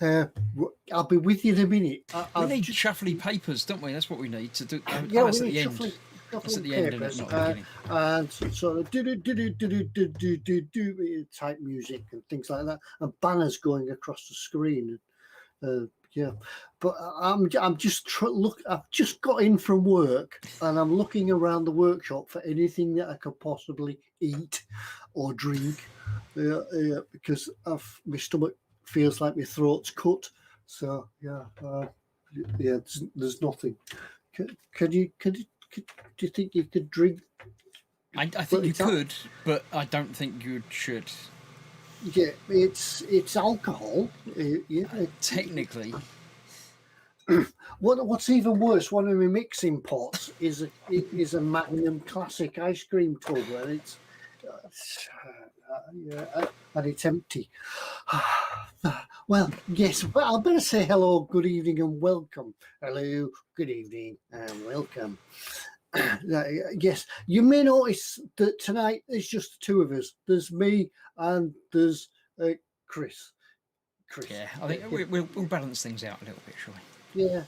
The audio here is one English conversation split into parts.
I'll be with you in a minute. We need shuffly papers, don't we? That's what we need to do. Yeah, that's we at need the end. shuffling That's at the end, papers, not at the beginning. and sort of do type music and things like that, and banners going across the screen. Yeah, but I'm just I've just got in from work, and I'm looking around the workshop for anything that I could possibly eat or drink, because my stomach feels like my throat's cut. So yeah, there's nothing. Do you think you could drink? I think you could, but I don't think you should. Yeah, it's alcohol. Yeah, technically. What's even worse, one of my mixing pots is a Magnum Classic ice cream tub, and it's and it's empty. Well, yes. Well, I better say hello, good evening, and welcome. Hello, good evening, and welcome. Yes, you may notice that tonight there's just the two of us. There's me and there's Chris. Yeah, I think we'll balance things out a little bit, shall we? Yeah,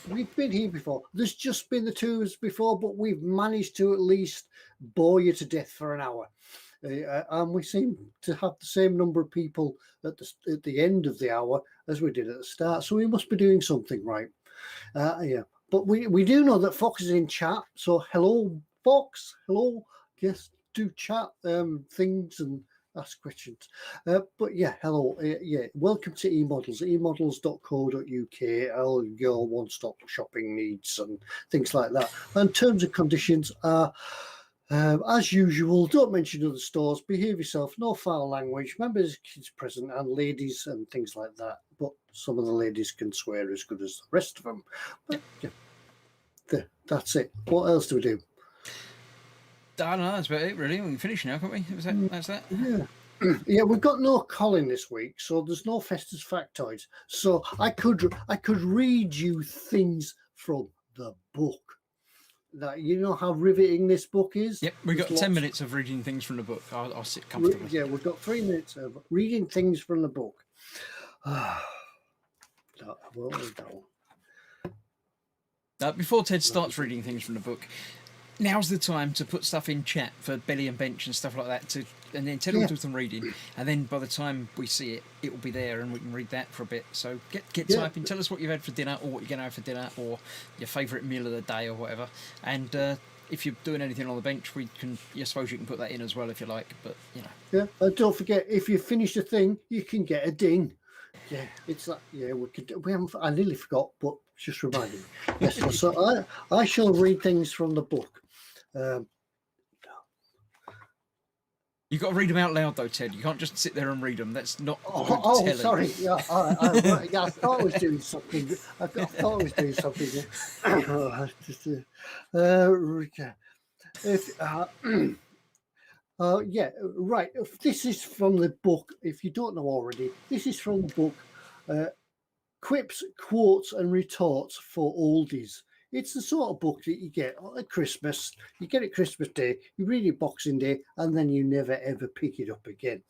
we've been here before. There's just been the two of us before, but we've managed to at least bore you to death for an hour. And we seem to have the same number of people at the end of the hour as we did at the start. So we must be doing something right. Yeah. But we do know that Foxx is in chat. So hello, Foxx. Hello. Yes, do chat things and ask questions. But yeah, hello. Yeah, welcome to eModels, emodels.co.uk, all your one-stop shopping needs and things like that. And terms and conditions are, as usual, don't mention other stores, behave yourself, no foul language, members, kids present, and ladies and things like that. But some of the ladies can swear as good as the rest of them. But yeah, that's it. What else do we do? I don't know, that's about it, really. We can finish now, can't we? That's that? Yeah. Yeah, we've got no Colin this week, so there's no Festus Factoids. So I could read you things from the book. Now, you know how riveting this book is? Yep, we've got 10 minutes of reading things from the book. I'll sit comfortably. Yeah, we've got 3 minutes of reading things from the book. Before Ted starts reading things from the book, now's the time to put stuff in chat for Belly and Bench and stuff like that, and then tell them to do some reading, and then by the time we see it, it will be there and we can read that for a bit. So get typing, tell us what you've had for dinner or what you're going to have for dinner or your favourite meal of the day or whatever. And if you're doing anything on the bench, I suppose you can put that in as well if you like, but you know. Yeah, and don't forget, if you finish a thing, you can get a ding. Yeah, it's like, yeah, we haven't, I nearly forgot, but just reminded me. Yes, so I shall read things from the book. You've got to read them out loud, though, Ted. You can't just sit there and read them. That's not good telling. Sorry. Yeah, I thought I was doing something. I thought I was doing something. Yeah, right. This is from the book. If you don't know already, this is from the book, Quips, Quotes and Retorts for Oldies. It's the sort of book that you get at Christmas. You get it Christmas Day, you read it Boxing Day, and then you never ever pick it up again.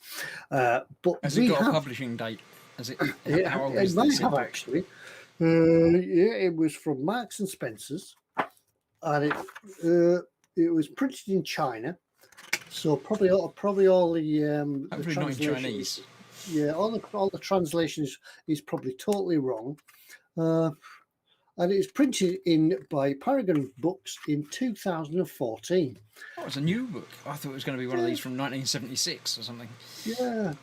But has it got a publishing date? Has it? How old is this book? Actually. Yeah, it was from Marks and Spencer's, and it was printed in China. So probably all the hopefully not in Chinese. Yeah, all the translations is probably totally wrong. And it was printed by Paragon Books in 2014. Oh, it's a new book. I thought it was going to be one of these from 1976 or something. Yeah.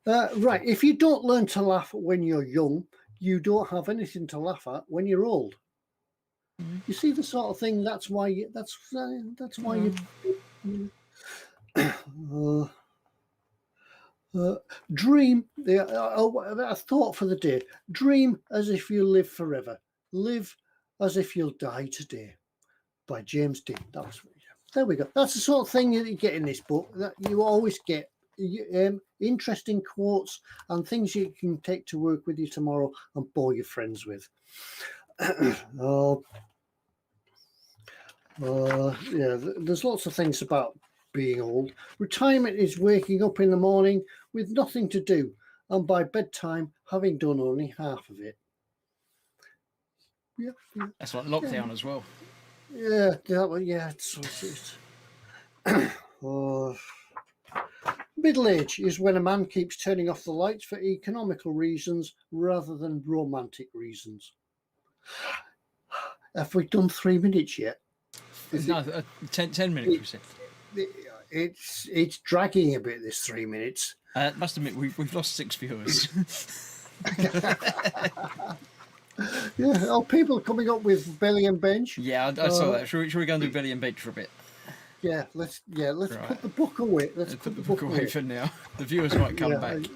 Right. If you don't learn to laugh when you're young, you don't have anything to laugh at when you're old. Mm-hmm. You see the sort of thing. That's why you. Dream, a thought for the day. Dream as if you live forever. Live as if you'll die today. By James Dean. There we go. That's the sort of thing that you get in this book. That you always get interesting quotes and things you can take to work with you tomorrow and bore your friends with. Yeah, there's lots of things about being old. Retirement is waking up in the morning with nothing to do and by bedtime having done only half of it. Yeah, That's like lockdown as well. yeah, it's middle age is when a man keeps turning off the lights for economical reasons rather than romantic reasons. Have we done 3 minutes yet? No, 10 minutes, we said. It's dragging a bit, this 3 minutes. Must admit, we've lost 6 viewers. Yeah, people are coming up with belly and bench. Yeah, I saw that. Should we go and do belly and bench for a bit? Yeah, let's Right. put the book away. Let's Put the book away for now. The viewers might come back.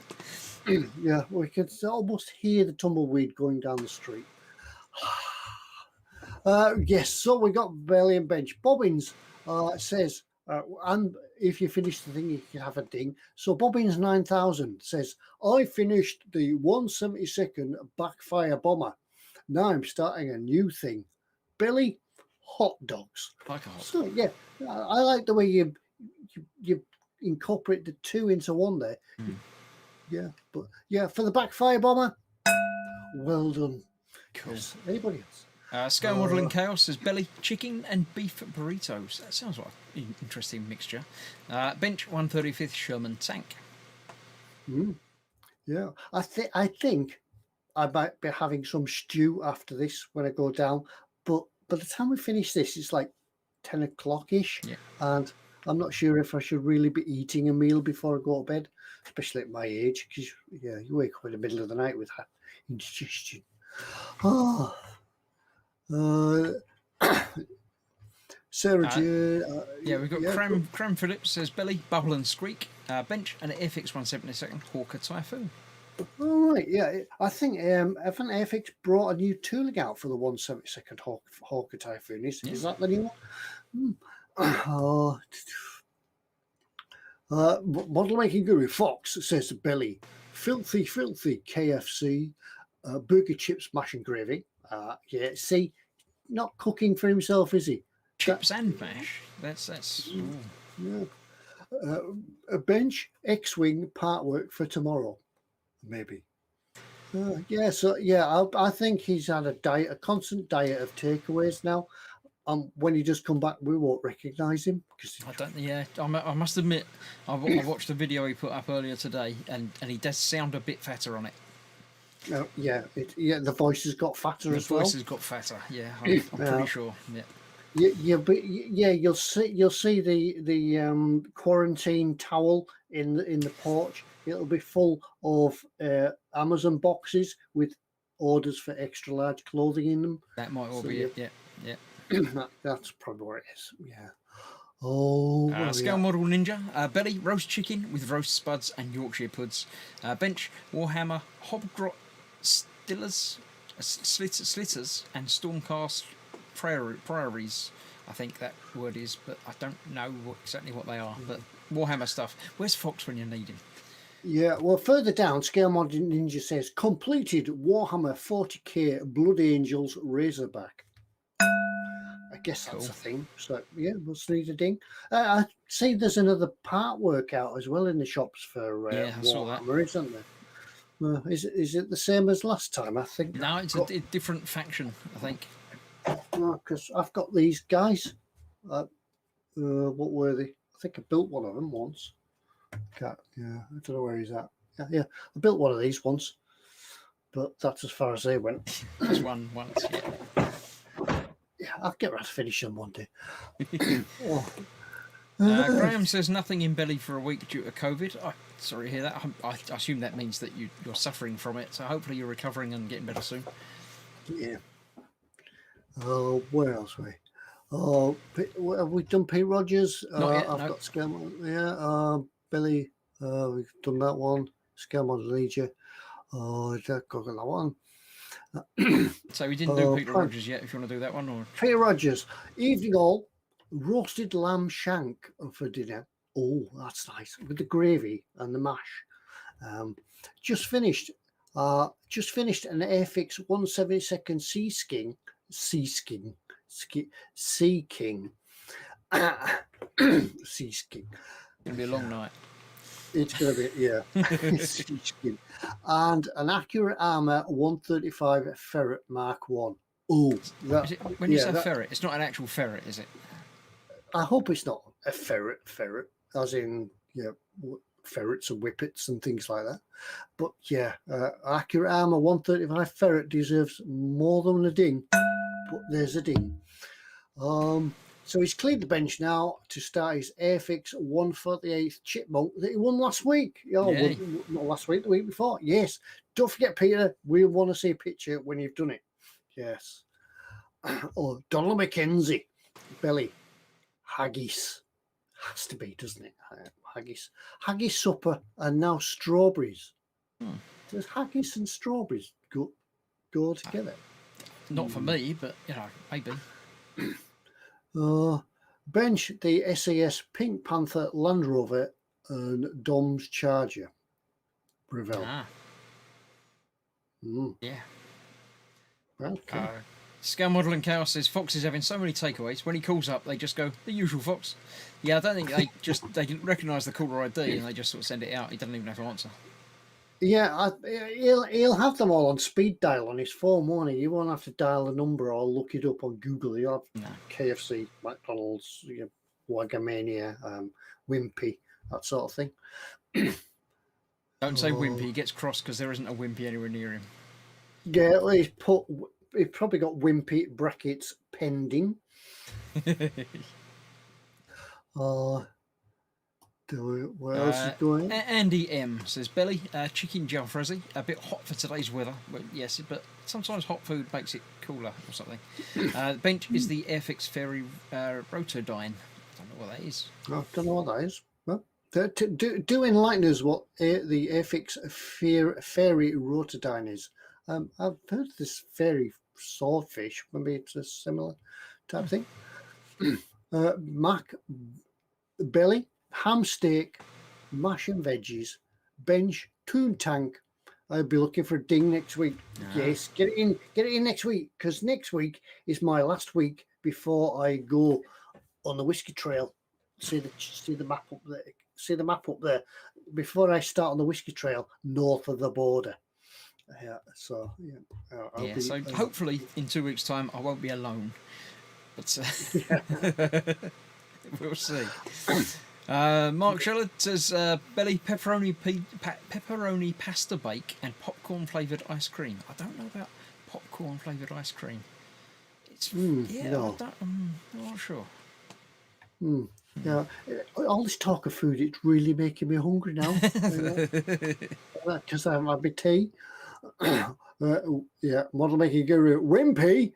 Yeah, we can almost hear the tumbleweed going down the street. Yes, so we got belly and bench. Bobbins says, and if you finish the thing, you can have a ding. So Bobbins 9000 says, I finished the 172nd backfire bomber. Now I'm starting a new thing. Belly hot dogs. Like a hot. So yeah, I like the way you incorporate the two into one there. Yeah, but yeah, for the backfire bomber, well done. Cool. Yes. Anybody else? Scale Model in Chaos says belly, chicken, and beef burritos. That sounds like an interesting mixture. Bench 135th Sherman tank. Yeah, I think I might be having some stew after this when I go down. But by the time we finish this, it's like 10 o'clock ish, and I'm not sure if I should really be eating a meal before I go to bed, especially at my age, because you wake up in the middle of the night with that indigestion. Sarah Jane. We've got Cram Phillips says belly, bubble and squeak. Bench and Airfix 172nd Hawker Typhoon. All right, yeah. I think haven't Airfix brought a new tooling out for the 172nd Hawker Typhoon? Is that the new one? Modelmaking guru Foxx says belly, filthy KFC, burger chips, mash and gravy. See, not cooking for himself, is he? Chips and mash. That's. Yeah. A bench X-wing part work for tomorrow, maybe. I think he's had a constant diet of takeaways now. When he does come back, we won't recognise him. I don't. Yeah, I must admit, I watched the video he put up earlier today, and he does sound a bit fatter on it. The voice has got fatter as well. The voice has got fatter. Yeah, I'm pretty sure. Yeah. You'll see the quarantine towel in the porch. It'll be full of Amazon boxes with orders for extra large clothing in them. That might all be it. Yeah. That's probably what it is. Yeah. Scale Model Ninja, belly, roast chicken with roast spuds and Yorkshire puds. Bench, Warhammer, Hobgrot, Stillers, Slitters, and Stormcast Priories. I think that word is, but I don't know exactly what they are. But Warhammer stuff. Where's Foxx when you need him? Yeah, well, further down, Scale Model Ninja says, completed Warhammer 40k Blood Angels Razorback. I guess that's a thing. So, yeah, we'll need a ding. I see there's another part workout as well in the shops for Warhammer, isn't there? Is it the same as last time? I think. No, it's a different faction, I think. Because I've got these guys. What were they? I think I built one of them once. I don't know where he's at. Yeah, I built one of these once, but that's as far as they went. Just one once, yeah. Yeah, I'll get around to finish them one day. Graham says nothing in belly for a week due to COVID. Sorry to hear that. I assume that means that you're suffering from it. So hopefully you're recovering and getting better soon. Yeah. Where else are we? Have we done Pete Rogers? Not yet, I've got Scale. Yeah. Billy. We've done that one. Scale Model Legion. I've got that one. So we didn't do Peter Rogers yet. If you want to do that one, or Peter Rogers, evening all, roasted lamb shank for dinner. Oh, that's nice with the gravy and the mash. Just finished an Airfix 172nd Sea King. Sea King. Gonna be a long night. It's going to be, yeah. It's skin. And an accurate armor 135 ferret Mark 1. Oh, Is it, when you say ferret, it's not an actual ferret, is it? I hope it's not a ferret, as in, ferrets and whippets and things like that. But yeah, accurate armor 135 ferret deserves more than a ding, but there's a ding. So he's cleared the bench now to start his Airfix 148th chipmunk that he won last week. Not last week, the week before. Yes. Don't forget, Peter, we want to see a picture when you've done it. Yes. Oh, Donald McKenzie, belly, haggis. Has to be, doesn't it? Haggis. Haggis supper and now strawberries. Does haggis and strawberries go together? Not for me, but, maybe. Bench the SAS Pink Panther Land Rover and Dom's Charger. Breville. Yeah. Okay. Scale Modelling Chaos says Foxx is having so many takeaways. When he calls up, they just go, the usual Foxx. Yeah, I don't think they didn't recognise the caller ID and they just sort of send it out. He doesn't even have to answer. Yeah, he'll have them all on speed dial on his phone, won't he? You won't have to dial a number or look it up on Google. You'll have KFC, McDonald's, Wagamania, Wimpy, that sort of thing. Don't say Wimpy. He gets cross because there isn't a Wimpy anywhere near him. Yeah, he's probably got Wimpy brackets pending. What else is going? Andy M says, Belly, chicken jalfrezi, a bit hot for today's weather. Well, yes, but sometimes hot food makes it cooler or something. Bench is the Airfix Fairy Rotodyne. I don't know what that is. I don't know what that is. Well, do enlighten us what the Airfix Fairy Rotodyne is. I've heard of this fairy swordfish. Maybe it's a similar type thing. Mac Belly. Ham steak, mash and veggies, bench, toon tank. I'll be looking for a ding next week. Yes, get it in next week, because next week is my last week before I go on the whiskey trail. See the map up there. See the map up there before I start on the whiskey trail north of the border. So hopefully in 2 weeks' time I won't be alone, but we'll see. Mark Sheller says, Belly, pepperoni pasta bake and popcorn flavoured ice cream. I don't know about popcorn flavoured ice cream. It's no. I'm not sure. Yeah, all this talk of food, it's really making me hungry now. Because I have my tea. Model making guru Wimpy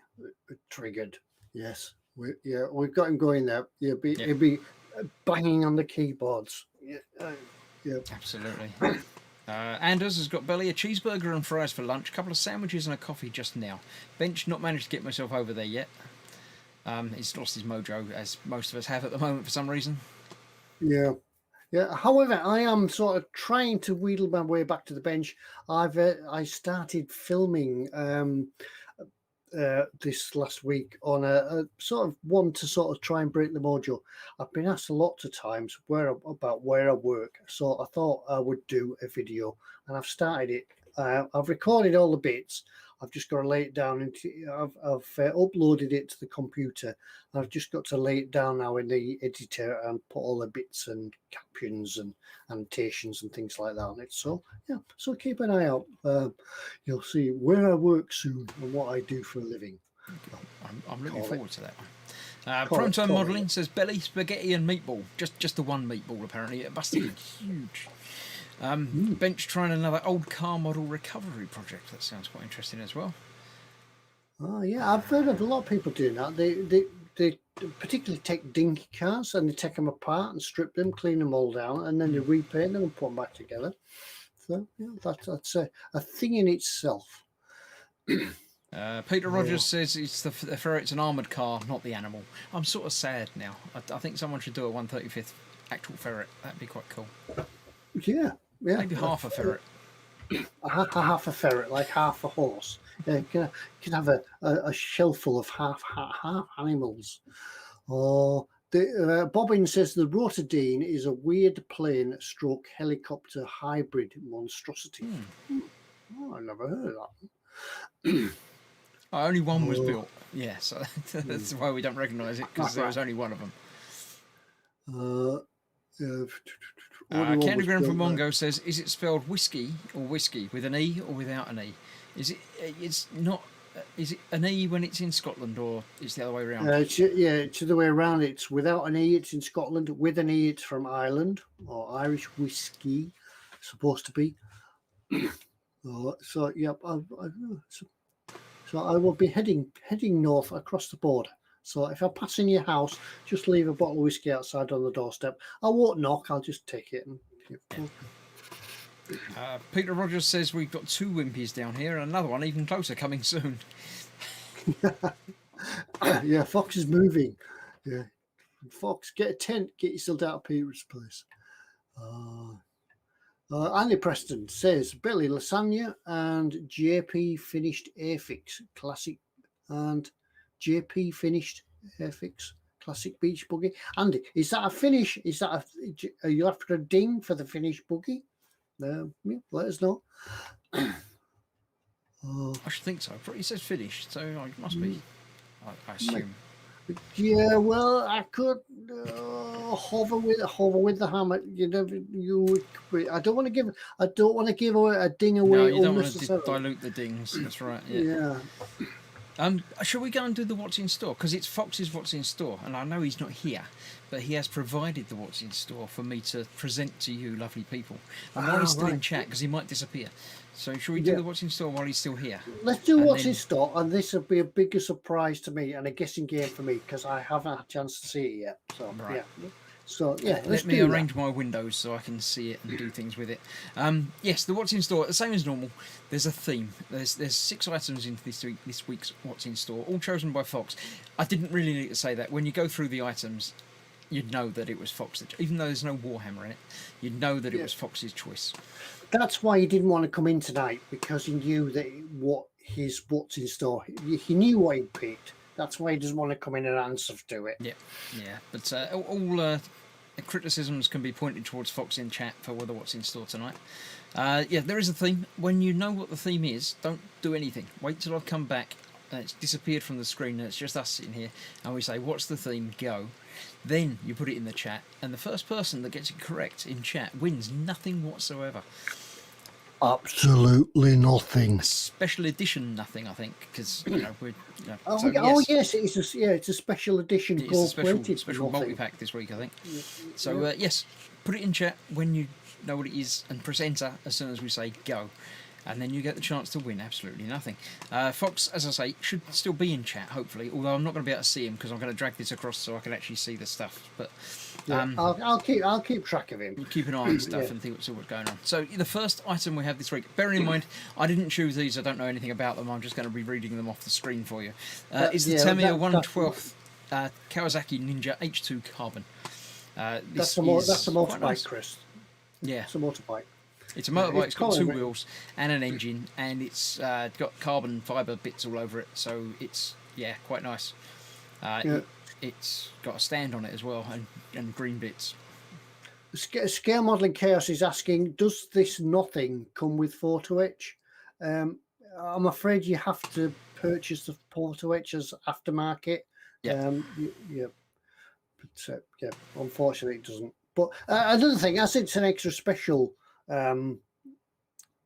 triggered. Yes, we've got him going there. He'll be banging on the keyboards. Absolutely. Anders has got Belly, a cheeseburger and fries for lunch, a couple of sandwiches and a coffee just now. Bench, not managed to get myself over there yet. He's lost his mojo, as most of us have at the moment for some reason. Yeah. However, I am sort of trying to wheedle my way back to the bench. I started filming this last week on a sort of one to sort of try and break the mojo. I've been asked a lot of times about where I work, so I thought I would do a video, and I've started it. I've recorded all the bits. I've just got to lay it down I've uploaded it to the computer. I've just got to lay it down now in the editor and put all the bits and captions and annotations and things like that on it. So keep an eye out. You'll see where I work soon and what I do for a living. I'm looking forward to that one. Proton Modelling says Belly, spaghetti and meatball. Just the one meatball apparently. It must have been huge. Bench trying another old car model recovery project. That sounds quite interesting as well. Oh yeah, I've heard of a lot of people doing that. They particularly take dinky cars and they take them apart and strip them, clean them all down, and then they repaint them and put them back together. So that's a thing in itself. Peter Rogers says it's the ferret's an armoured car, not the animal. I'm sort of sad now. I think someone should do a 1/35th actual ferret. That'd be quite cool. Yeah. Maybe half a ferret. Half a ferret, like half a horse. You can have a shelf full of half animals. Or Bobbin says the Rotadine is a weird plane stroke helicopter hybrid monstrosity. Oh, I never heard of that. Only one was built. Yeah, so that's why we don't recognise it, because there was right. only one of them. Only one was Candygram from built Mongo says, is it spelled whiskey or whiskey with an E or without an E? Is it? It's not. Is it an E when it's in Scotland, or it's the other way around? it's the other way around. It's without an E. It's in Scotland. With an E, it's from Ireland, or Irish whiskey, supposed to be. So yep. So I will be heading north across the border. So if I pass in your house, just leave a bottle of whiskey outside on the doorstep. I won't knock. I'll just take it. Peter Rogers says we've got 2 Wimpies down here, and another one even closer coming soon. Yeah, Foxx is moving. Yeah, Foxx, get a tent. Get yourself out of Peter's place. Andy Preston says Billy Lasagna and JP finished Airfix classic, and JP finished Airfix classic beach buggy. Andy, is that a finish? Is that are you after a ding for the finished buggy? Yeah, let us know. I should think so. He says finished, so it must be. I assume. Yeah, well, I could hover with the hammer. I don't want to give away a ding away. No, you don't want to dilute the dings. That's right. Yeah. Shall we go and do the what's in store? Because it's Fox's what's in store, and I know he's not here, but he has provided the what's in store for me to present to you, lovely people. And while he's still in chat, because he might disappear. So shall we do the what's in store while he's still here? Let's do what's in store, and this will be a bigger surprise to me and a guessing game for me because I haven't had a chance to see it yet. So let me arrange my windows so I can see it and do things with it. Yes, the what's in store, the same as normal. There's a theme. There's 6 items in this week's what's in store, all chosen by Foxx. I didn't really need to say that. When you go through the items, you'd know that it was Foxx. Even though there's no Warhammer in it, you'd know that it was Fox's choice. That's why he didn't want to come in tonight, because he knew that what's in store. He knew what he'd picked. That's why he doesn't want to come in and answer to it. Yeah. But all criticisms can be pointed towards Foxx in chat for what's in store tonight. There is a theme. When you know what the theme is, don't do anything. Wait till I've come back and it's disappeared from the screen and it's just us sitting here, and we say, what's the theme? Go. Then you put it in the chat, and the first person that gets it correct in chat wins nothing whatsoever. Absolutely nothing. Special edition nothing, I think, because we're. Yes, it's a special edition. It's a special multi-pack this week, I think. So yes, put it in chat when you know what it is, and press enter as soon as we say go, and then you get the chance to win absolutely nothing. Foxx, as I say, should still be in chat, hopefully, although I'm not going to be able to see him because I'm going to drag this across so I can actually see the stuff. But I'll keep track of him. Keep an eye on stuff and see what's going on. So the first item we have this week, bearing in mind I didn't choose these, I don't know anything about them, I'm just going to be reading them off the screen for you, is the Tamiya 1/12 Kawasaki Ninja H2 Carbon. That's a motorbike, nice. Chris. Yeah. It's a motorbike. It's a motorbike, it's got 2 wheels and an engine, and it's got carbon fibre bits all over it, so it's, quite nice. It's got a stand on it as well, and green bits. Scale Modelling Chaos is asking, does this nothing come with photo etch? I'm afraid you have to purchase the photo etch as aftermarket. But unfortunately it doesn't. But another thing, as it's an extra special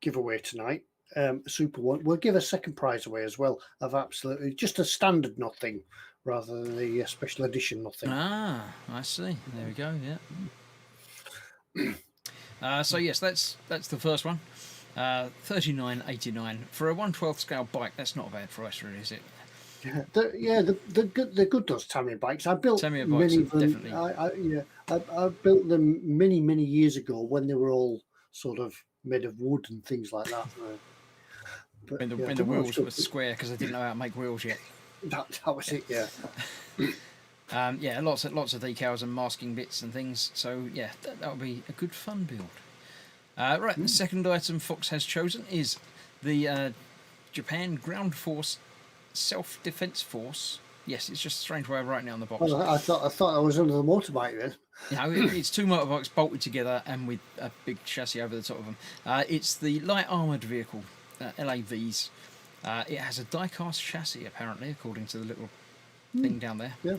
giveaway tonight, super one, we'll give a second prize away as well of absolutely just a standard nothing rather than the special edition nothing. I see. There we go. So yes, that's the first one. $39.89 for a 1/12 scale bike. That's not a bad price, really, is it? The good those Tamiya bikes. I built Tamiya bikes many of them. Definitely. I built them many years ago when they were all sort of made of wood and things like that. But, when the wheels were square because I didn't know how to make wheels yet. That was it. Yeah. Lots of decals and masking bits and things. So that would be a good fun build. Right, the second item Foxx has chosen is the Japan Ground Force Self-Defense Force Yes, it's just a strange way of writing it on the box. Oh, I thought I was under the motorbike then. You know, it's two motorbikes bolted together and with a big chassis over the top of them. It's the light armoured vehicle, LAVs. It has a die-cast chassis, apparently, according to the little thing down there. Yeah.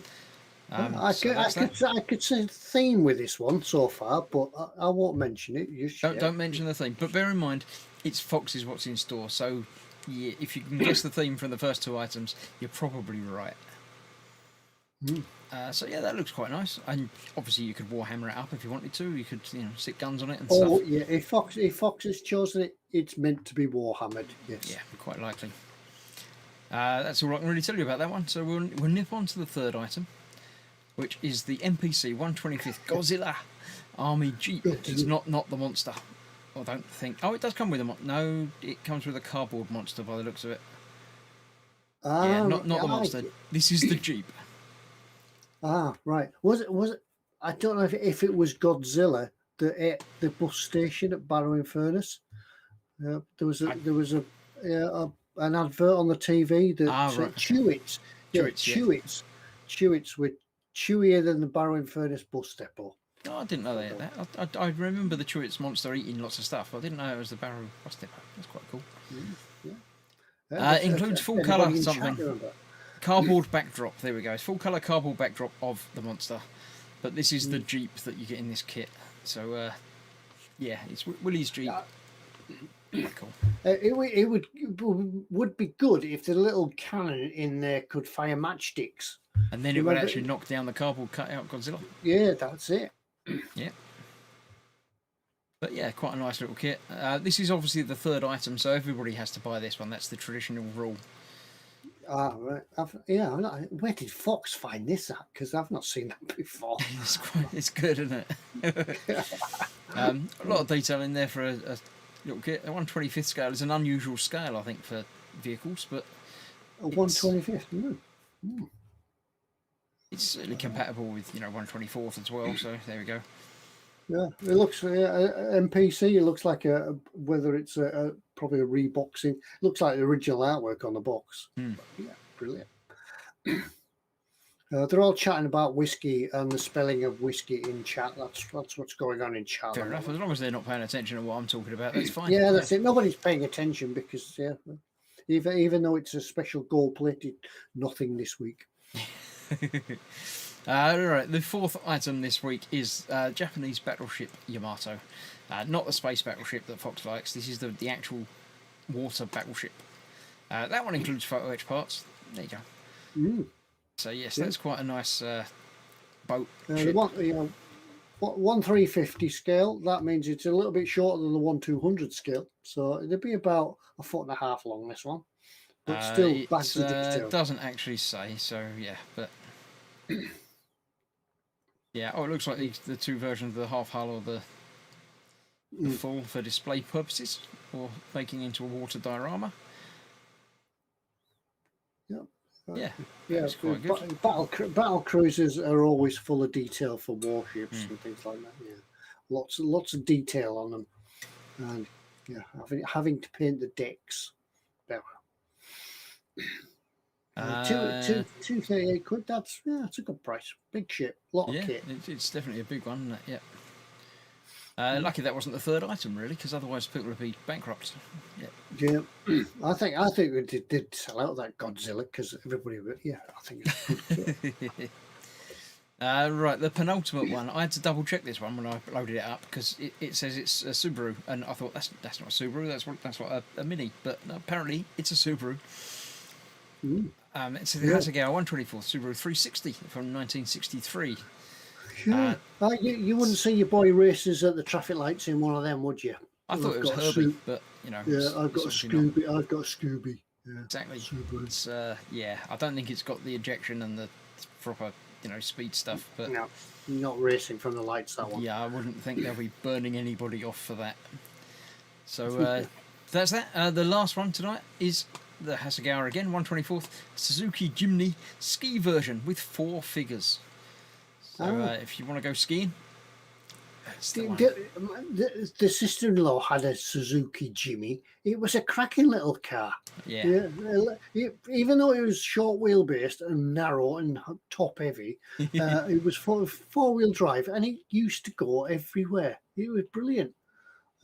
I could say the theme with this one so far, but I won't mention it. Don't mention the theme. But bear in mind, it's Fox's what's in store. So, yeah, if you can guess the theme from the first two items, you're probably right. So yeah, that looks quite nice. And obviously, you could Warhammer it up if you wanted to. You could, stick guns on it and stuff. Oh yeah, if Fox has chosen it, it's meant to be Warhammered. Yes. Yeah, quite likely. That's all I can really tell you about that one. So we'll nip on to the third item, which is the NPC 125th Godzilla Army Jeep. It's not the monster. I don't think. Oh, it does come with a no. It comes with a cardboard monster by the looks of it. Not the monster. This is the Jeep. Right. Was it? I don't know if it was Godzilla that ate the bus station at Barrow Furnace. There was an advert on the TV that said right. Chewits. Yeah, Chewits were chewier than the Barrow Furnace bus depot. Oh, I didn't know they had that. I remember the Chewits monster eating lots of stuff. I didn't know it was the Barrow bus depot. That's quite cool. Includes full colour something. Cardboard backdrop. There we go. It's full colour cardboard backdrop of the monster, but this is the Jeep that you get in this kit. So yeah, it's Willie's Jeep. Cool. It would be good if the little cannon in there could fire matchsticks, and then it would actually knock down the cardboard cutout Godzilla. Yeah, that's it. Yeah. But yeah, quite a nice little kit. This is obviously the third item, so everybody has to buy this one. That's the traditional rule. Right. Where did Foxx find this at? Because I've not seen that before. It's good, isn't it? A lot of detail in there for a little kit. A 1/25th scale is an unusual scale, I think, for vehicles, but a 1/25th. It's certainly compatible with 1/24th as well. So there we go. Yeah, it looks NPC. It looks like whether it's probably a reboxing. It looks like the original artwork on the box. Yeah, brilliant. They're all chatting about whiskey and the spelling of whiskey in chat. That's what's going on in chat. Fair enough. As long as they're not paying attention to what I'm talking about, that's fine. Yeah, that's it. Nobody's paying attention because even though it's a special gold-plated nothing this week. All right, the fourth item this week is Japanese battleship Yamato. Not the space battleship that Foxx likes. This is the actual water battleship. That one includes photo etch parts. There you go. So yes, that's quite a nice boat. The 1/350 scale. That means it's a little bit shorter than the 1/200 scale. So it'll be about 1.5 foot long. This one, but still, it doesn't actually say. So yeah, but. Yeah, it looks like the two versions of the half hull or the full for display purposes or making into a water diorama. Yeah, it's quite good. Battle cruisers are always full of detail for warships and things like that. Yeah, lots of detail on them, and having to paint the decks. £238. That's a good price. Big ship, lot of kit. It's definitely a big one, isn't it? Yeah. Lucky that wasn't the third item, really, because otherwise people would be bankrupt. Yeah. I think we did sell out that Godzilla because everybody. Yeah, I think it's a good kit. Right, the penultimate one. I had to double check this one when I loaded it up because it says it's a Subaru, and I thought that's not a Subaru. That's what a Mini, but apparently it's a Subaru. It's the Hasegawa 1/24th Subaru 360 from 1963. You wouldn't see your boy racers at the traffic lights in one of them, would you? I thought it was Herbie, but Yeah, I've got a Scooby. I've got a Scooby. Yeah, exactly. It's, I don't think it's got the ejection and the proper speed stuff, but no, not racing from the lights. That one. Yeah, I wouldn't think they'll be burning anybody off for that. So that's that. The last one tonight is the Hasegawa again, 1/24th Suzuki Jimny ski version with 4 figures. So if you want to go skiing, That's the one. The sister-in-law had a Suzuki Jimmy. It was a cracking little car. Yeah. Even though it was short wheelbase and narrow and top heavy, it was four-wheel drive, and it used to go everywhere. It was brilliant.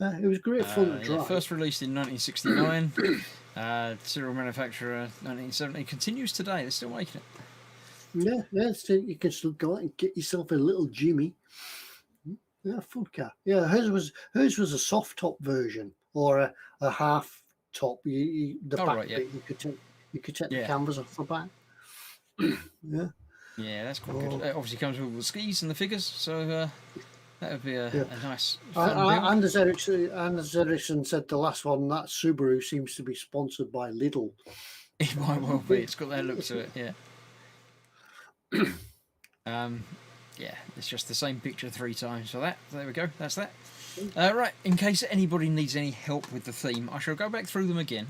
It was great fun to drive. First released in 1969. Serial manufacturer 1970. Continues today. They're still making it. Yeah, so you can still go out and get yourself a little Jimmy. Yeah, fun car. Yeah, hers was a soft top version or a half top. The back bit you could take the canvas off the back. Yeah. Yeah, that's quite good. It obviously comes with all the skis and the figures, so that would be a nice fun build. Anders Ericsson said the last one, that Subaru seems to be sponsored by Lidl. It might well be. It's got that look to it, yeah. Yeah, it's just the same picture 3 times for that. There we go. That's that. Right, in case anybody needs any help with the theme, I shall go back through them again,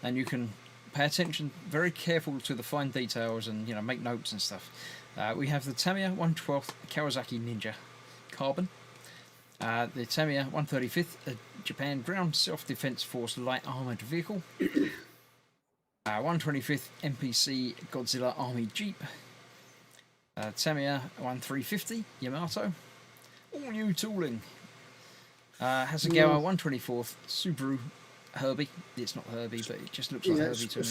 and you can pay attention, very careful to the fine details, and make notes and stuff. We have the Tamiya 1/12 Kawasaki Ninja Carbon, the Tamiya 135th Japan Ground Self-Defense Force Light Armoured Vehicle, 125th MPC Godzilla Army Jeep, Tamiya 1350 Yamato, all new tooling. Hasegawa 124th Subaru Herbie. It's not Herbie, but it just looks like Herbie to me.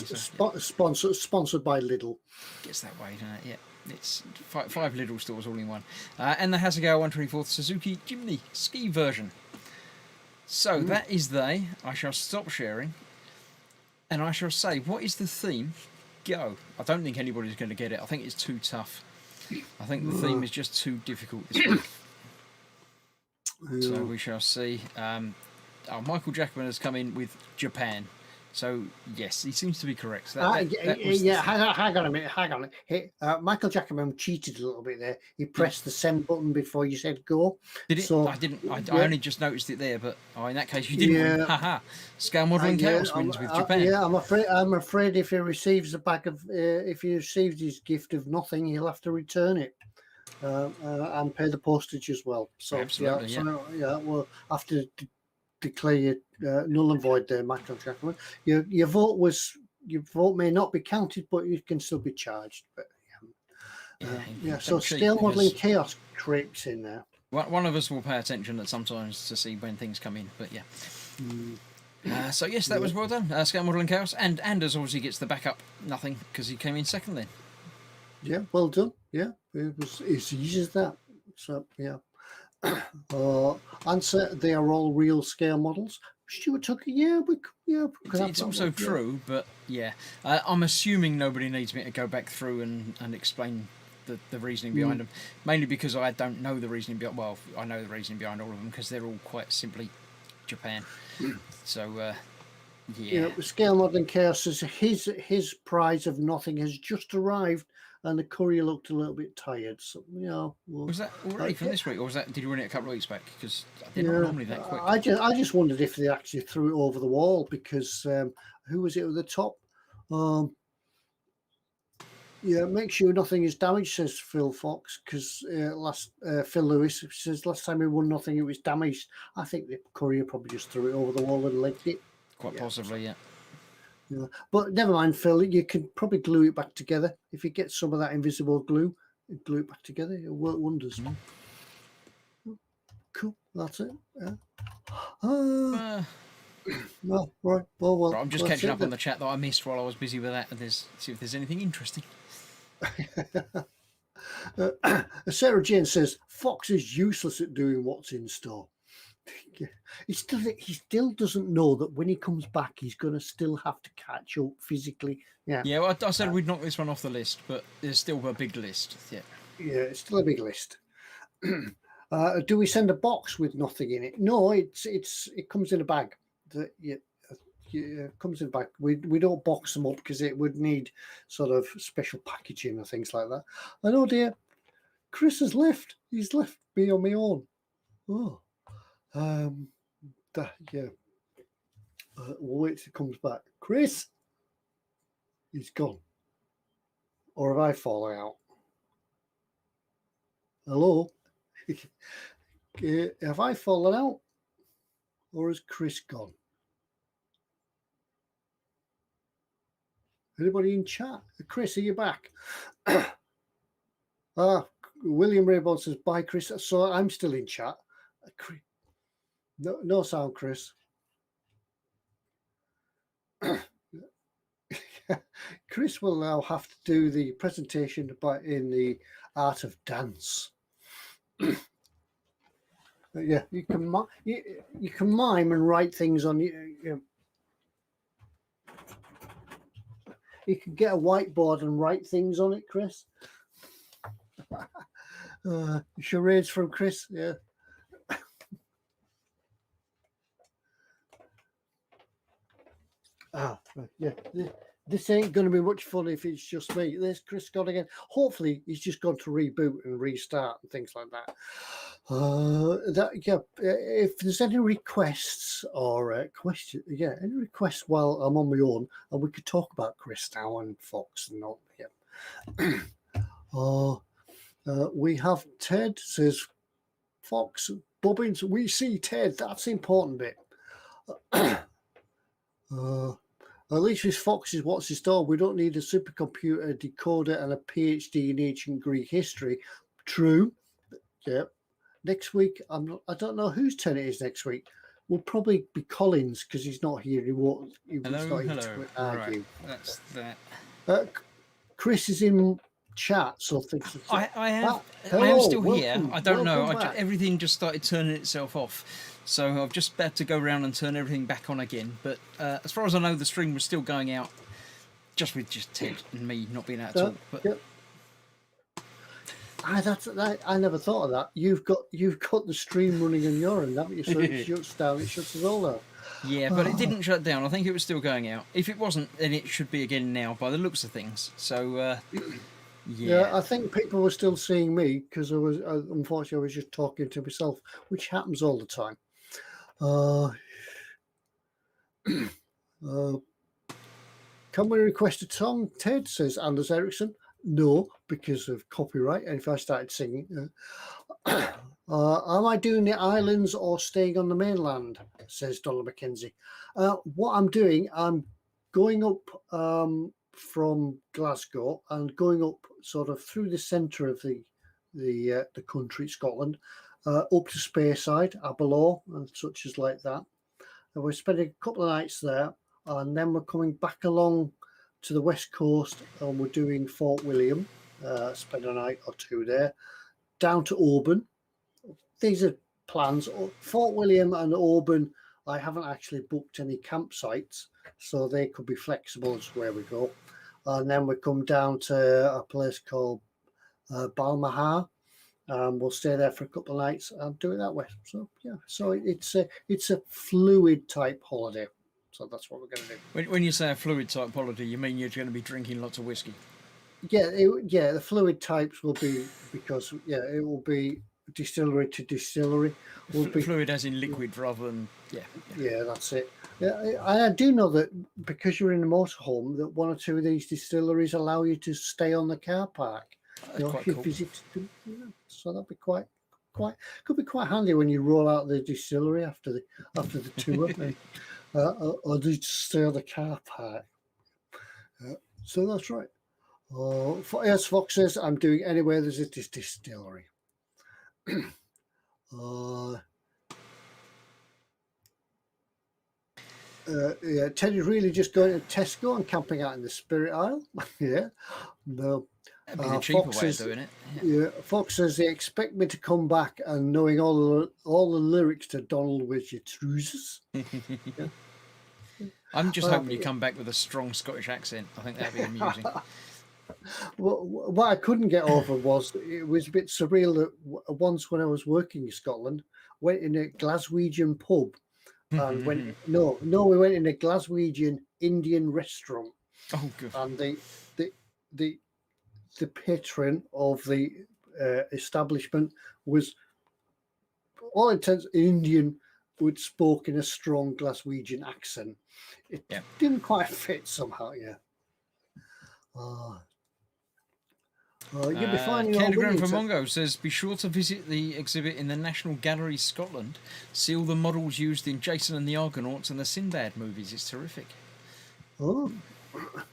Sponsored by Lidl. Gets that way, doesn't it? Yeah. It's 5 Lidl stores all in one. And the Hasegawa 124th Suzuki Jimny ski version. So that is they. I shall stop sharing. And I shall say, what is the theme? Go. I don't think anybody's going to get it. I think it's too tough. I think the theme is just too difficult this week. So we shall see. Michael Jackman has come in with Japan. So, yes, he seems to be correct. Hang on a minute. Michael Jackman cheated a little bit there. He pressed the send button before you said go. Did it? So, I didn't. I only just noticed it there, but in that case, you didn't win. Haha. Scale Modelling Chaos wins with Japan. I'm afraid if he receives if he receives his gift of nothing, he'll have to return it. And pay the postage as well. So, absolutely, we'll have to declare you null and void there, Michael Jackman. Your vote may not be counted, but you can still be charged. But so scale modelling chaos creeps in there. One of us will pay attention at sometimes to see when things come in, but yeah. So yes, that was well done. Scale modelling chaos, and Anders obviously gets the backup nothing because he came in second then. Yeah, well done. Yeah, it was as easy as that. So yeah. Answer: they are all real scale models. Stuart Tucker, it's also true, but I'm assuming nobody needs me to go back through and explain the reasoning behind them, mainly because I don't know the reasoning behind. Well, I know the reasoning behind all of them because they're all quite simply Japan. So scale modelling chaos says his prize of nothing has just arrived. And the courier looked a little bit tired. So, was that already from this week, or did you run it a couple of weeks back? Because they're not normally that quick. I just wondered if they actually threw it over the wall because who was it at the top? Make sure nothing is damaged, says Phil Foxx, because Phil Lewis says last time we won nothing, it was damaged. I think the courier probably just threw it over the wall and legged it. Quite possibly, yeah. Yeah. But never mind, Phil. You can probably glue it back together. If you get some of that invisible glue, glue it back together. It'll work wonders. Cool. That's it. Yeah. No, right. Well. I'm just catching up on the chat that I missed while I was busy with that, and see if there's anything interesting. Sarah Jane says Fox is useless at doing what's in store. He still doesn't know that when he comes back, he's going to still have to catch up physically. Yeah. Yeah. Well, I said we'd knock this one off the list, but there's still a big list. Yeah. Yeah, it's still a big list. Do we send a box with nothing in it? No, it comes in a bag. It comes in a bag. We don't box them up because it would need sort of special packaging and things like that. I know, dear. Chris has left. He's left me on my own. Oh. We'll wait till he comes back. Chris, he's gone. Or have I fallen out? Hello? Have I fallen out? Or has Chris gone? Anybody in chat? Chris, are you back? William Rayborn says, bye, Chris. So I'm still in chat. No sound, Chris. Chris will now have to do the presentation in the art of dance. Yeah, you can mime and write things on you. You can get a whiteboard and write things on it, Chris. Charades from Chris, yeah. Yeah. This ain't going to be much fun if it's just me. There's Chris gone again. Hopefully, he's just gone to reboot and restart and things like that. If there's any requests or any requests while I'm on my own, and we could talk about Chris now and Foxx and all. Yeah. We have Ted says, Foxx, Bobbins, we see Ted. That's the important bit. At least with Foxx is what's his store. We don't need a supercomputer, decoder, and a PhD in ancient Greek history. True. Yeah. Next week, I don't know whose turn it is next week. Will probably be Colin's because he's not here. He won't. Hello. Argue. Right, that's that. Chris is in chat, so things. I am still here. I don't know. Everything just started turning itself off. So I've just had to go around and turn everything back on again. But as far as I know, the stream was still going out, just with Ted and me not being able to talk. But yep. I never thought of that. You've got the stream running on your end, haven't you? So it shuts down. It shuts us all down. Yeah, but it didn't shut down. I think it was still going out. If it wasn't, then it should be again now, by the looks of things. So. Yeah, I think people were still seeing me because unfortunately, I was just talking to myself, which happens all the time. Can we request a song? Ted says Anders Ericsson. No, because of copyright. And if I started singing, am I doing the islands or staying on the mainland? Says Donald McKenzie. What I'm doing, I'm going up from Glasgow and going up sort of through the centre of the country, Scotland, up to Speyside, Aberlour, and such as like that. And we're spending a couple of nights there, and then we're coming back along to the west coast, and we're doing Fort William, spend a night or two there, down to Auburn. These are plans. Fort William and Auburn, I haven't actually booked any campsites, so they could be flexible as to where we go. And then we come down to a place called Balmahar. We'll stay there for a couple of nights and do it that way. So yeah, so it's a fluid type holiday. So that's what we're going to do. When you say a fluid type holiday, you mean you're going to be drinking lots of whiskey? Yeah, the fluid types will be because it will be distillery to distillery. Will be fluid as in liquid rather than Yeah, that's it. Yeah, I do know that because you're in a motorhome, that one or two of these distilleries allow you to stay on the car park. If you visit, so that'd be could be quite handy when you roll out the distillery after the tour. Or just stay on the car park. So that's right. As Foxx says, I'm doing anywhere there's a distillery. Teddy's really just going to Tesco and camping out in the Spirit Isle. Yeah. No. That'd be the cheaper way of doing it. Yeah. Foxx says they expect me to come back and knowing all the lyrics to Donald with your trousers. Yeah. I'm just hoping you come back with a strong Scottish accent. I think that'd be amusing. Well, what I couldn't get over was it was a bit surreal that once when I was working in Scotland, went in a Glaswegian pub and we went in a Glaswegian Indian restaurant. Oh, good. And the patron of the establishment was, all intents Indian, but spoke in a strong Glaswegian accent. It didn't quite fit somehow, yeah. You'll be finding all Candygram for winning. Mongo says, be sure to visit the exhibit in the National Gallery, Scotland. See all the models used in Jason and the Argonauts and the Sinbad movies. It's terrific. Oh,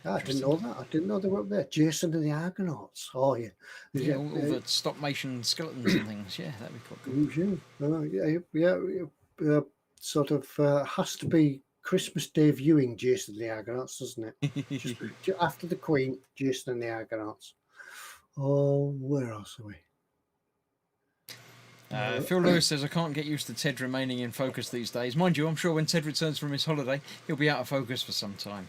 I didn't know that. I didn't know they were up there. Jason and the Argonauts. Oh, yeah. Yeah, all the stop motion skeletons and things. Yeah, that'd be quite cool. Yeah. Sort of has to be Christmas Day viewing, Jason and the Argonauts, doesn't it? Just after the Queen, Jason and the Argonauts. Oh, where else are we? Phil Lewis says, I can't get used to Ted remaining in focus these days. Mind you, I'm sure when Ted returns from his holiday, he'll be out of focus for some time.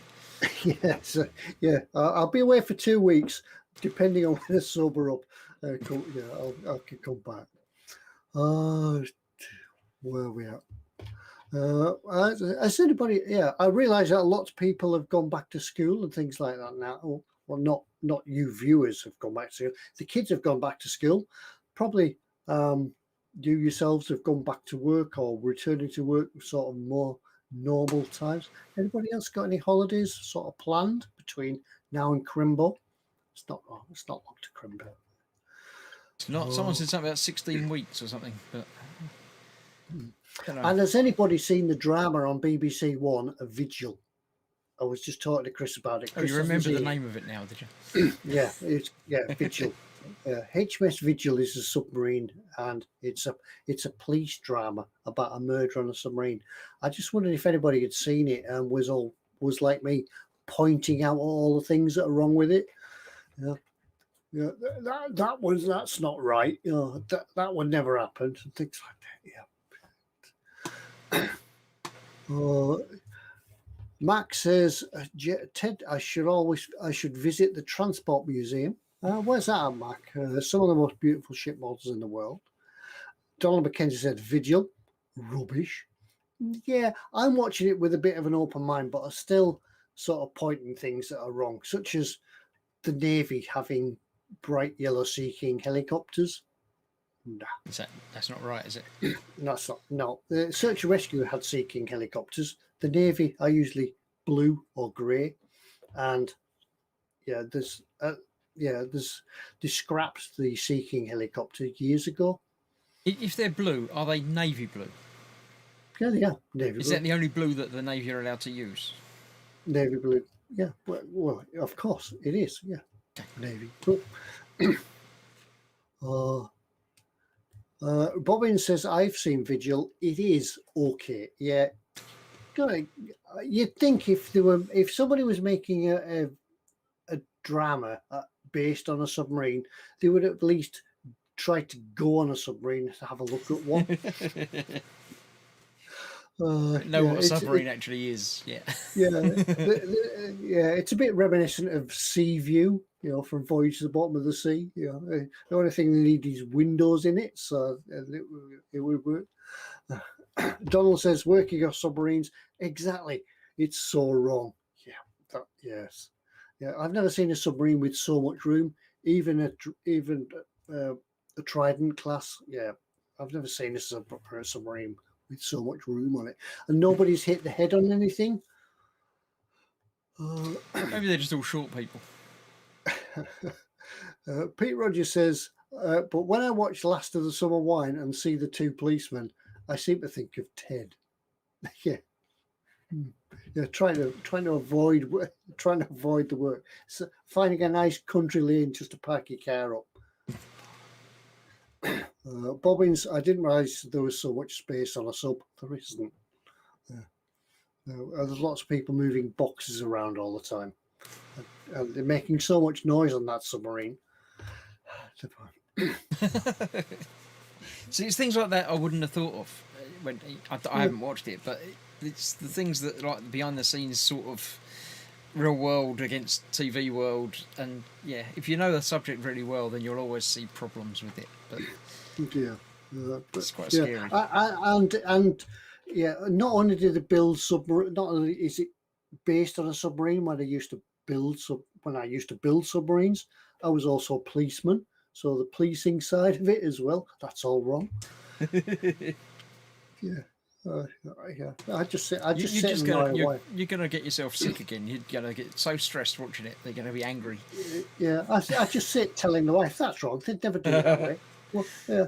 I'll be away for 2 weeks, depending on when I sober up. I can come back. Where are we at? Has anybody? Yeah, I realise that a lot of people have gone back to school and things like that now. Well, not you viewers have gone back to school. The kids have gone back to school. Probably you yourselves have gone back to work or returning to work sort of more normal times. Anybody else got any holidays sort of planned between now and Crimbo? It's not long to Crimbo. It's not. Someone said something about 16 weeks or something, but. And has anybody seen the drama on BBC One, A Vigil? I was just talking to Chris about it. Chris, you remember the name of it now, did you? Yeah, Vigil. HMS Vigil is a submarine, and it's a police drama about a murder on a submarine. I just wondered if anybody had seen it and was like me, pointing out all the things that are wrong with it. That's not right. That would never happen, and things like that. Yeah. Max says, Ted, I should visit the Transport Museum. Where's that at, Mac? Some of the most beautiful ship models in the world. Donald McKenzie said, Vigil, rubbish. Yeah, I'm watching it with a bit of an open mind, but I'm still sort of pointing things that are wrong, such as the Navy having bright yellow Sea King helicopters. Nah. That's not right, is it? That's not. No, the Search and Rescue had Sea King helicopters. The Navy are usually blue or grey, and they scrapped the Sea King helicopter years ago. If they're blue, are they navy blue? Yeah, they are navy blue. Is that the only blue that the Navy are allowed to use? Navy blue. Yeah, well, of course it is. Yeah, navy blue. Bobbin says, I've seen Vigil. It is okay. Yeah. You'd think if somebody was making a drama based on a submarine, they would at least try to go on a submarine to have a look at one. Know what a submarine actually is. Yeah. It's a bit reminiscent of Sea View, from Voyage to the Bottom of the Sea. The only thing they need is windows in it, so it would work. Donald says, working off submarines, exactly. It's so wrong. Yes. Yeah, I've never seen a submarine with so much room, even a Trident class. Yeah, I've never seen a submarine with so much room on it, and nobody's hit the head on anything. Maybe they're just all short people. Pete Rogers says, but when I watch Last of the Summer Wine and see the two policemen, I seem to think of Ted. Trying to avoid the work. So finding a nice country lane just to park your car up. Bobbins, I didn't realise there was so much space on a sub. There isn't. There's lots of people moving boxes around all the time. They're making so much noise on that submarine. See, it's things like that I wouldn't have thought of when I haven't watched it, but it's the things that like behind the scenes sort of real world against TV world, and if you know the subject really well, then you'll always see problems with it. But it's quite scary. Not only did they build submarine, not only is it based on a submarine when I used to build submarines, I was also a policeman, so the policing side of it as well, that's all wrong. Yeah, I just sit You're sit just and annoy gonna away. you're gonna get yourself sick again. You're gonna get so stressed watching it. They're gonna be angry. Yeah, I just sit telling the wife that's wrong. They'd never do it that way. Well, yeah.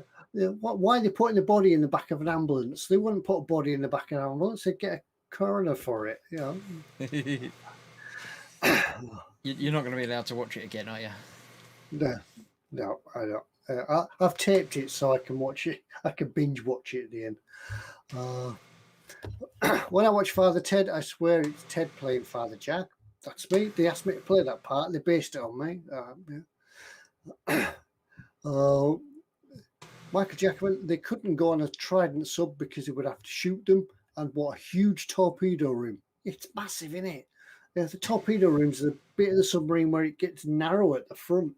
Why are they putting the body in the back of an ambulance? They wouldn't put a body in the back of an ambulance. They'd get a coroner for it. You know. You're not going to be allowed to watch it again, are you? No, I don't. I've taped it so I can watch it. I can binge watch it at the end. When I watch Father Ted, I swear it's Ted playing Father Jack. That's me. They asked me to play that part. They based it on me. Michael Jackman, they couldn't go on a Trident sub because they would have to shoot them. And what a huge torpedo room. It's massive, isn't it? Yeah, the torpedo room's the bit of the submarine where it gets narrow at the front.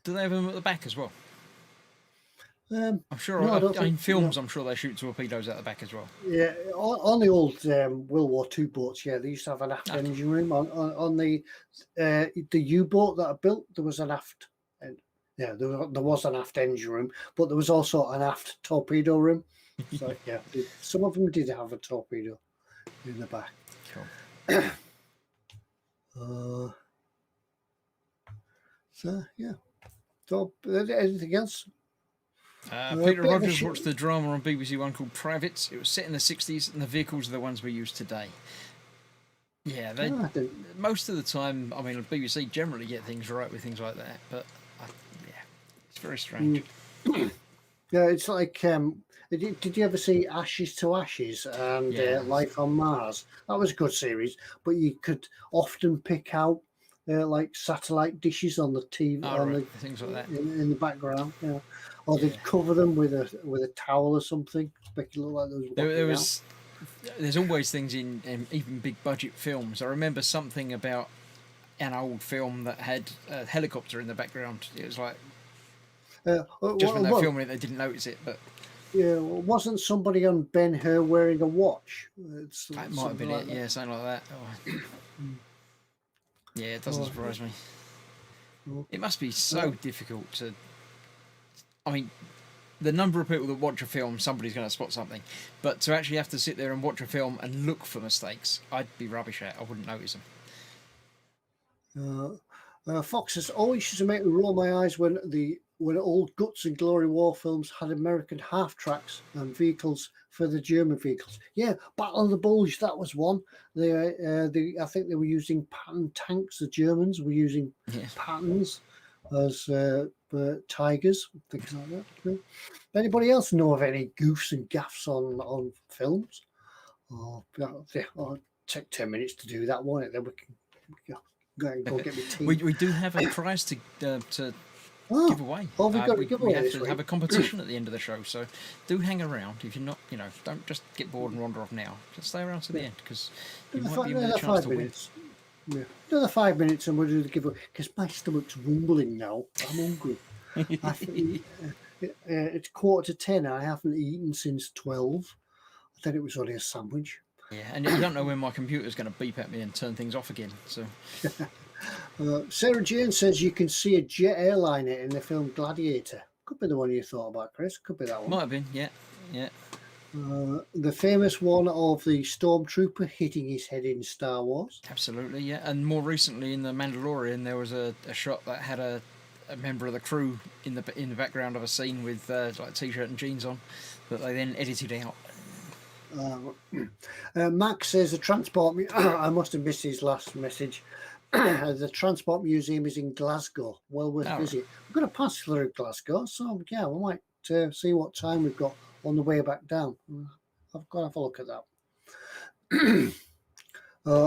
Do they have them at the back as well? I'm sure. No, in films, I'm sure they shoot torpedoes at the back as well. Yeah, on the old World War II boats, yeah, they used to have an aft engine room. On the U-boat that I built, there was an aft. Yeah, there was an aft engine room, but there was also an aft torpedo room. So yeah, some of them did have a torpedo in the back. Cool. So yeah. So anything else? Peter Rogers watched the drama on BBC One called Privates. It was set in the 60s, and the vehicles are the ones we use today. Yeah, most of the time, I mean, BBC generally get things right with things like that, but yeah, it's very strange. Yeah, it's like, did you ever see Ashes to Ashes and Life on Mars? That was a good series, but you could often pick out like satellite dishes on the TV, things like that in the background. Yeah. Or they'd cover them with a towel or something, make it look like there was. There's always things in even big budget films. I remember something about an old film that had a helicopter in the background. It was like just when they're filming it, they didn't notice it. But yeah, wasn't somebody on Ben-Hur wearing a watch? That might have been it. Yeah, something like that. Oh. Yeah, it doesn't surprise me. It must be so difficult to. I mean, the number of people that watch a film, somebody's going to spot something. But to actually have to sit there and watch a film and look for mistakes, I'd be rubbish at. I wouldn't notice them. Foxx has always used to make me roll my eyes when old Guts and Glory War films had American half tracks and vehicles for the German vehicles. Yeah, Battle of the Bulge, that was one. I think they were using Patton tanks. The Germans were using Pattons as Tigers, things like that. Yeah. Anybody else know of any goofs and gaffs on films? I'll take 10 minutes to do that, won't it? Then we can go get me tea. We do have a prize to give away. Oh, we've got to give away. We have to have a competition at the end of the show, so do hang around. If you're not, don't just get bored and wander off now. Just stay around to the end, because you might be with a chance to win. Yeah. Another 5 minutes and we'll do the giveaway, because my stomach's rumbling now. I'm hungry. It's 9:45. I haven't eaten since 12. I thought it was only a sandwich. Yeah, and you don't know when my computer's going to beep at me and turn things off again. So, Sarah Jane says you can see a jet airliner in the film Gladiator. Could be the one you thought about, Chris. Could be that one. Might have been, yeah. The famous one of the stormtrooper hitting his head in Star Wars. Absolutely, yeah. And more recently in The Mandalorian, there was a shot that had a member of the crew in the background of a scene with like t-shirt and jeans on, that they then edited out. Max says the transport. I must have missed his last message. The Transport Museum is in Glasgow. Well worth a visit. We're going to pass through Glasgow, so yeah, we might see what time we've got on the way back down. I've got to have a look at that.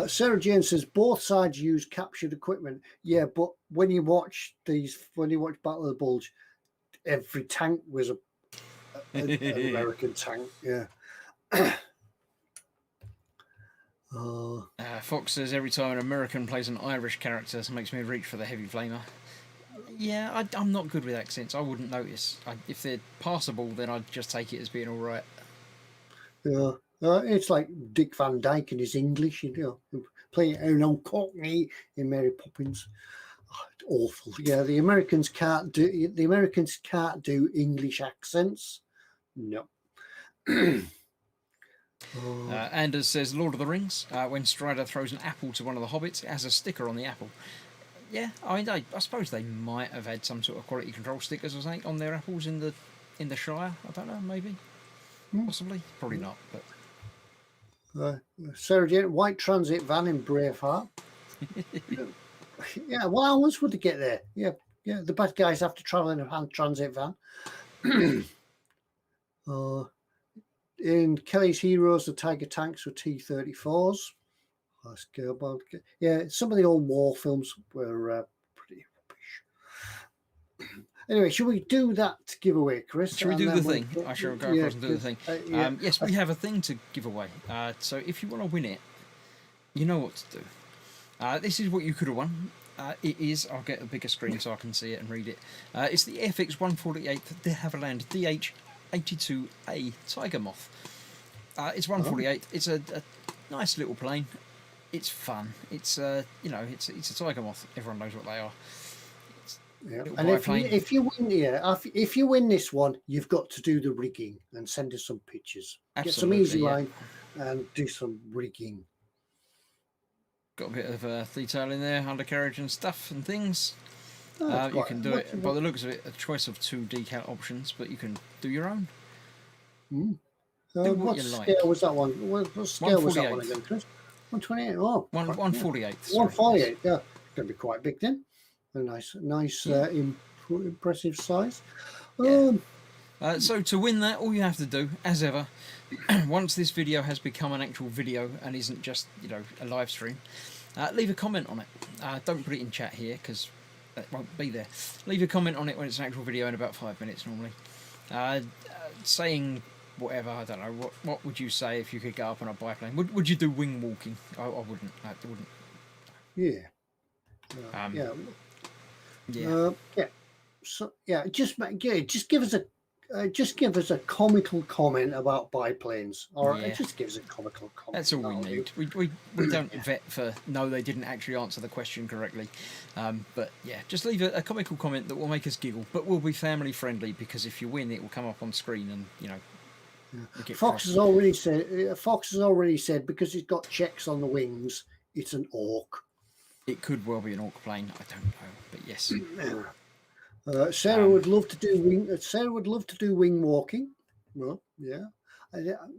Sarah Jane says both sides use captured equipment. Yeah, but when you watch Battle of the Bulge, every tank was an American tank. Yeah. Fox says every time an American plays an Irish character, it makes me reach for the heavy flamer. Yeah, I'm not good with accents. I wouldn't notice. If they're passable, then I'd just take it as being all right. Yeah, it's like Dick Van Dyke and his English, playing an old Cockney in Mary Poppins. Awful. Yeah, the Americans can't do English accents. No. Anders says Lord of the Rings. When Strider throws an apple to one of the hobbits, it has a sticker on the apple. Yeah, I mean, I suppose they might have had some sort of quality control stickers or something on their apples in the Shire. I don't know, maybe, possibly, probably not. But Sarah Jane, white transit van in Braveheart. Yeah, what hours would they get there? Yeah, the bad guys have to travel in a transit van. In Kelly's Heroes, the Tiger tanks were T-34s. Yeah, some of the old war films were pretty rubbish. Anyway, should we do that giveaway, Chris? Should we do the thing? I shall go across and do the thing. Yeah. Yes, we have a thing to give away. So if you want to win it, you know what to do. This is what you could have won. It is, I'll get a bigger screen so I can see it and read it. It's the FX 148 de Havilland DH82A Tiger Moth. It's 148. It's a nice little plane. It's fun. It's it's a Tiger Moth. Everyone knows what they are. Yeah. And if you win this one, you've got to do the rigging and send us some pictures. Absolutely, get some easy line and do some rigging. Got a bit of detail in there, undercarriage and stuff and things. You can do it by the looks of it. A choice of 2 decal options, but you can do your own. What scale was that one? What scale was that one again, Chris? 128. Oh, 148. 148. Yeah, going to be quite big then. A nice, impressive size. Yeah. So to win that, all you have to do, as ever, once this video has become an actual video and isn't just a live stream, leave a comment on it. Don't put it in chat here because that won't be there. Leave a comment on it when it's an actual video in about 5 minutes normally. Saying whatever, I don't know. What would you say if you could go up on a biplane? Would you do wing walking? I wouldn't. I wouldn't. Yeah. So just give us a comical comment about biplanes, or just give us a comical comment. That's all we need. We don't vet for no, they didn't actually answer the question correctly. But yeah, just leave a comical comment that will make us giggle, but will be family friendly, because if you win, it will come up on screen and Foxx has already said because it's got checks on the wings, it's an Orc. It could well be an Orc plane. I don't know, but yes. Sarah would love to do wing. Sarah would love to do wing walking. Well, yeah,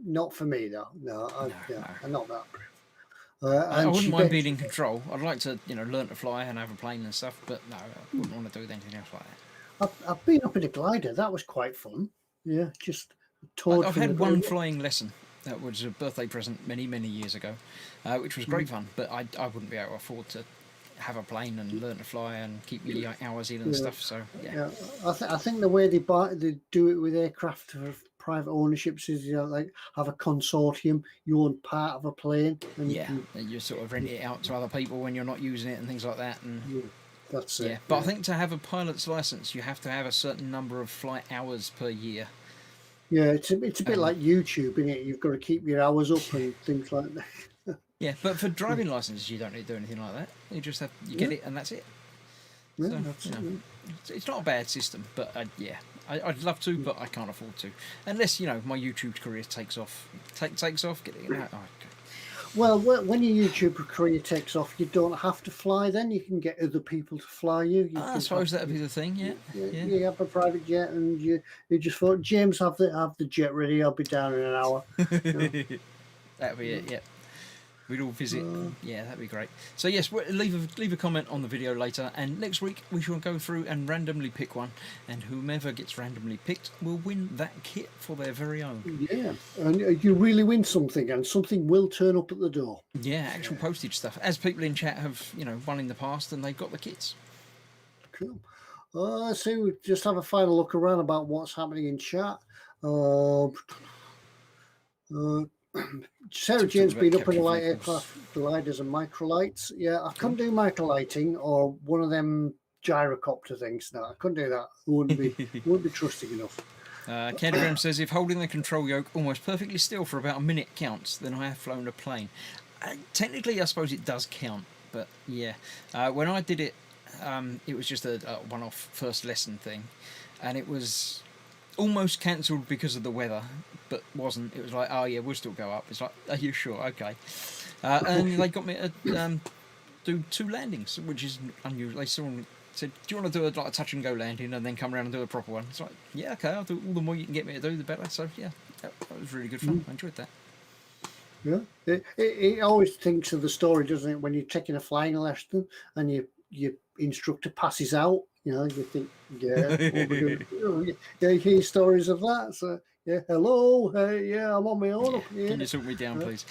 not for me though. No, I'm not that brave. I wouldn't mind being in control. I'd like to, learn to fly and have a plane and stuff. But no, I wouldn't want to do anything else like that. I've been up in a glider. That was quite fun. Yeah, just. I've had one flying lesson. That was a birthday present many years ago, which was great fun. But I wouldn't be able to afford to have a plane and learn to fly and keep me hours in and stuff. So yeah. I think the way they do it with aircraft for private ownerships is like have a consortium. You own part of a plane, and you sort of rent it out to other people when you're not using it and things like that. And that's it. But I think to have a pilot's license, you have to have a certain number of flight hours per year. Yeah, it's a bit like YouTube, isn't it? You've got to keep your hours up and things like that. Yeah, but for driving licenses, you don't need to do anything like that. You just have get it, and that's it. Yeah, so, it's not a bad system, but I'd love to, but I can't afford to, unless my YouTube career takes off. Takes off, get it out. Oh, okay. Well, when your YouTube career takes off, you don't have to fly. Then you can get other people to fly you. I suppose that'd be the thing. Yeah. You have a private jet, and you just thought, James, have the jet ready. I'll be down in an hour. That'd be it. Yeah. We'd all visit. Yeah, that'd be great. So yes, leave a comment on the video later, and next week we shall go through and randomly pick one, and whomever gets randomly picked will win that kit for their very own. Yeah, and you really win something, and something will turn up at the door. Yeah, actual postage stuff, as people in chat have won in the past, and they've got the kits. Cool. So we just have a final look around about what's happening in chat. Sarah Jane's been up in a light aircraft gliders and microlights. Yeah, I couldn't do microlighting or one of them gyrocopter things. No, I couldn't do that. Wouldn't be trusting enough. Candygram says, if holding the control yoke almost perfectly still for about a minute counts, then I have flown a plane. Technically, I suppose it does count, but yeah. When I did it, it was just a one-off first lesson thing, and it was... almost cancelled because of the weather, but wasn't. It was like, oh yeah, we'll still go up. It's like, are you sure? Okay. And they got me to do 2 landings, which is unusual. They said, do you want to do a touch and go landing and then come around and do a proper one? It's like, yeah, okay, I'll do all the more you can get me to do, the better. So yeah, that was really good fun. I enjoyed that. Yeah, it always thinks of the story, doesn't it? When you're taking a flying lesson and your instructor passes out, you think, yeah, what we're gonna, yeah, you hear stories of that. So yeah, hello, yeah, I'm on my own up here. Can you talk me down, please?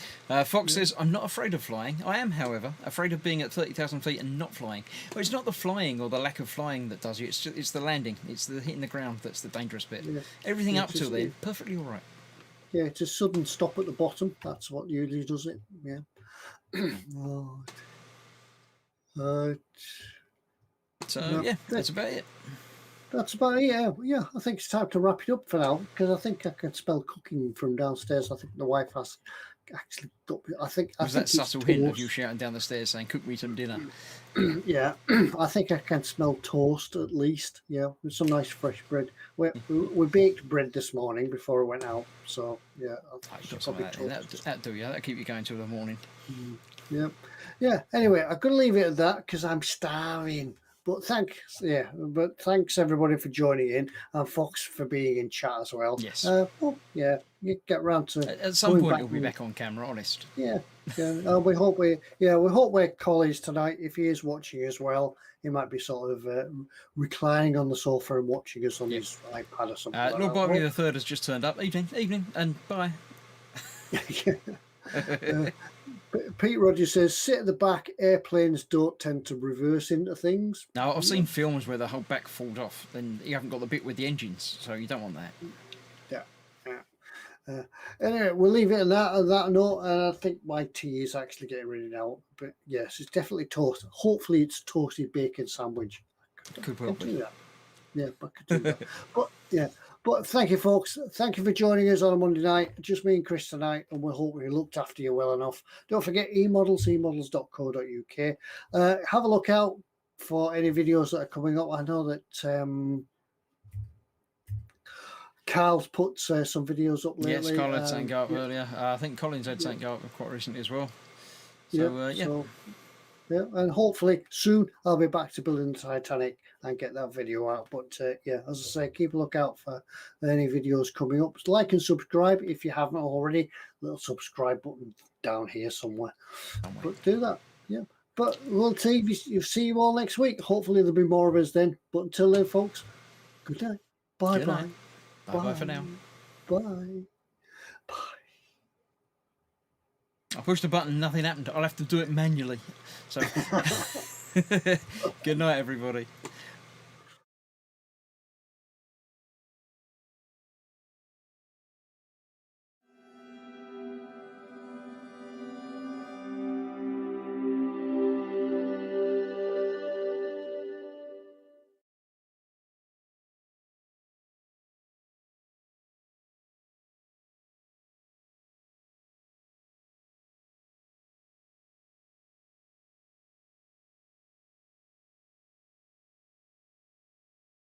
Fox says, I'm not afraid of flying. I am, however, afraid of being at 30,000 feet and not flying. Well, it's not the flying or the lack of flying that does you. It's the landing. It's the hitting the ground that's the dangerous bit. Yeah. Everything up till then, perfectly all right. Yeah, it's a sudden stop at the bottom. That's what usually does it. Yeah. So yeah, that's about it. That's about it. Yeah. I think it's time to wrap it up for now because I think I can smell cooking from downstairs. I think the wife has actually got. I think that subtle hint of you shouting down the stairs saying, "Cook me some dinner." Yeah, I think I can smell toast at least. Yeah, with some nice fresh bread. We baked bread this morning before I went out. So yeah, that'll do you. That'll keep you going till the morning. Yeah. Anyway, I'm gonna leave it at that because I'm starving. But thanks everybody for joining in, and Fox for being in chat as well. Yes. You get round to at some point he'll be back on camera, honest. Yeah. We hope we're Collins tonight. If he is watching as well, he might be sort of reclining on the sofa and watching us on his iPad or something. Lord Barkley the Third has just turned up. Evening, and bye. Pete Rogers says, sit at the back. Airplanes don't tend to reverse into things. No, I've seen films where the whole back falls off. Then you haven't got the bit with the engines, so you don't want that. Yeah. Anyway, we'll leave it at that note. And I think my tea is actually getting ready now. But yes, it's definitely toast. Hopefully, it's toasted bacon sandwich. Could well be. Yeah, I could do that. But thank you, folks. Thank you for joining us on a Monday night. Just me and Chris tonight, and we hope we looked after you well enough. Don't forget eModels, eModels.co.uk. Have a look out for any videos that are coming up. I know that Carl's put some videos up lately. Yes, Colin had something go up earlier. I think Colin's had something go up quite recently as well. So, and hopefully soon I'll be back to building the Titanic and get that video out. But as I say, keep a lookout for any videos coming up. Like and subscribe if you haven't already. Little subscribe button down here somewhere. But do that. Yeah. But we'll see you all next week. Hopefully there'll be more of us then. But until then, folks, good night. Bye. Bye for now. Bye. I pushed the button, nothing happened. I'll have to do it manually. So, good night, everybody.